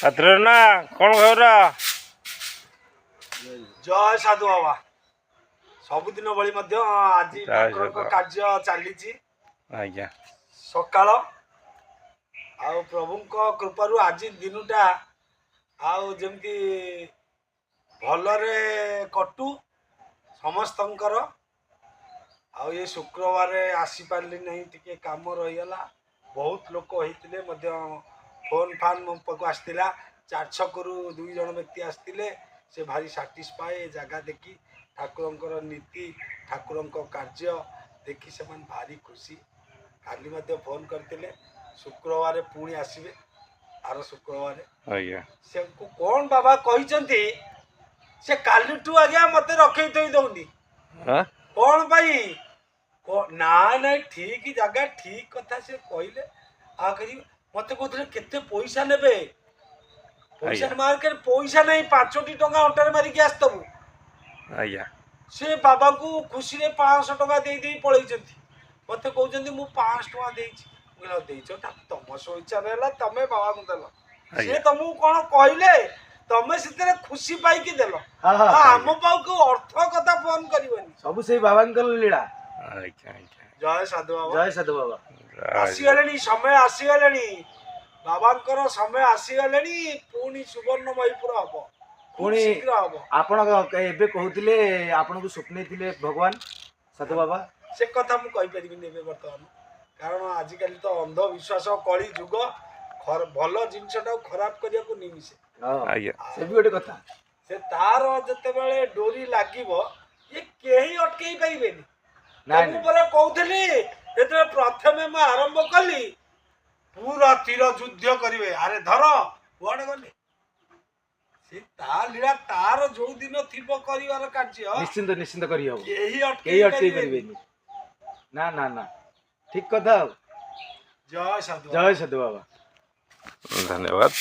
ପାତ୍ର ନା କ'ଣ ଖବର? ଜୟ ସାଧୁ ବାବା। ସବୁଦିନ ଭଳି ମଧ୍ୟ ଆଜି ଠାକୁରଙ୍କ କାର୍ଯ୍ୟ ଚାଲିଛି। ଆଜ୍ଞା ସକାଳ ଆଉ ପ୍ରଭୁଙ୍କ କୃପାରୁ ଆଜି ଦିନଟା ଆଉ ଯେମିତି ଭଲରେ କଟୁ ସମସ୍ତଙ୍କର। ଆଉ ଏ ଶୁକ୍ରବାର ଆସିପାରିଲି ନାହିଁ, ଟିକେ କାମ ରହିଗଲା। ବହୁତ ଲୋକ ହେଇଥିଲେ ମଧ୍ୟ ଫୋନ୍ ଫାନ୍ ମୋ ପାଖକୁ ଆସିଥିଲା। ଚାରି ଛକରୁ 2 ଜଣ ବ୍ୟକ୍ତି ଆସିଥିଲେ। ସେ ଭାରି ସାଟିସ୍ଫାଏ ଏ ଜାଗା ଦେଖି, ଠାକୁରଙ୍କର ନୀତି, ଠାକୁରଙ୍କ କାର୍ଯ୍ୟ ଦେଖି ସେମାନେ ଭାରି ଖୁସି। କାଲି ମଧ୍ୟ ଫୋନ୍ କରିଥିଲେ, ଶୁକ୍ରବାର ପୁଣି ଆସିବେ, ଆର ଶୁକ୍ରବାର। ଆଜ୍ଞା ସେ କ'ଣ ବାବା କହିଛନ୍ତି, ସେ କାଲିଠୁ ଆଜ୍ଞା ମୋତେ ରଖେଇ ଥୋଇ ଦଉନି। କ'ଣ ପାଇଁ? ନାଇଁ ଠିକ୍ ଜାଗା ଠିକ୍ କଥା ସେ କହିଲେ। ଆଉ କରି ମୋତେ କହୁଥିଲେ କେତେ ପଇସା ନେବେ। ପଇସା ମାର୍କେଟ ପଇସା ନାହିଁ, 5ଟି ଟଙ୍କା ଅଣ୍ଟାରେ ମାରିକି ଆସିଥବୁ। ଆଜ୍ଞା ସେ ବାବାଙ୍କୁ ଖୁସିରେ 500 ଟଙ୍କା ଦେଇ ପଳେଇଛନ୍ତି। ମୋତେ କହୁଛନ୍ତି ମୁଁ 500 ଟଙ୍କା ଦେଇଛି। ମୁଁ ଦେଇଛ ତମ ସ୍ୱଇଚ୍ଛାରେ ହେଲା, ତମେ ବାବାଙ୍କୁ ଦେଲ। ସେ ତମକୁ କ'ଣ କହିଲେ, ତମେ ସେଥିରେ ଖୁସି ପାଇକି ଦେଲ। ଆମ ପାଖକୁ ଅର୍ଥ କଥା ଫୋନ୍ କରିବନି। ସବୁ ସେଇ ବାବାଙ୍କର ଲୀଳା। ଜୟ ସାଧୁ ବାବା। ଜୟ ସାଧୁ ବାବା। ଆସିଗଲେଣି, ସମୟ ଆସିଗଲେଣି। ବାବାଙ୍କର ସମୟ ଆସିଗଲେଣି। ପୁଣି ସୁବର୍ଣ୍ଣମୟୀପୁର ହବ, ପୁଣି ଶୀଘ୍ର ହବ। ଆପଣ ଏବେ କହୁଥିଲେ ଆପଣଙ୍କୁ ସ୍ୱପ୍ନେଇଥିଲେ ଭଗବାନ ସାଧୁ ବାବା। ସେ କଥା ମୁଁ କହିପାରିବିନି ଏବେ ବର୍ତ୍ତମାନ, କାରଣ ଆଜିକାଲି ତ ଅନ୍ଧବିଶ୍ୱାସ, କଳି ଯୁଗ। ଭଲ ଜିନିଷଟାକୁ ଖରାପ କରିବାକୁ ନିମିଶେ। ସେ ବି ଗୋଟେ କଥା। ସେ ତାର ଯେତେବେଳେ ଡୋରି ଲାଗିବ, ଇଏ କେହି ଅଟକେଇ ପାରିବେନି। ମୁଁ ପରା କହୁଥିଲି, ଯେତେବେଳେ ପ୍ରଥମେ ମୁଁ ଆରମ୍ଭ କଲି, ପୁରା ତୀର ଯୁଦ୍ଧ କରିବେ। ଆରେ ଧର କୁଆଡେ ଗଲେ? ସେ ତା ଲୀଳା, ତାର ଯୋଉ ଦିନ ଥିବ କରିବାର କାର୍ଯ୍ୟ, ନିଶ୍ଚିନ୍ତ କରିହବ। କେହି ଅଟକେଇ ପାରିବେନି। ନା ଠିକ କଥା। ଆଉ ଜୟ ସାଧୁ ଜୟ ସାଧୁ ବାବା। ଧନ୍ୟବାଦ।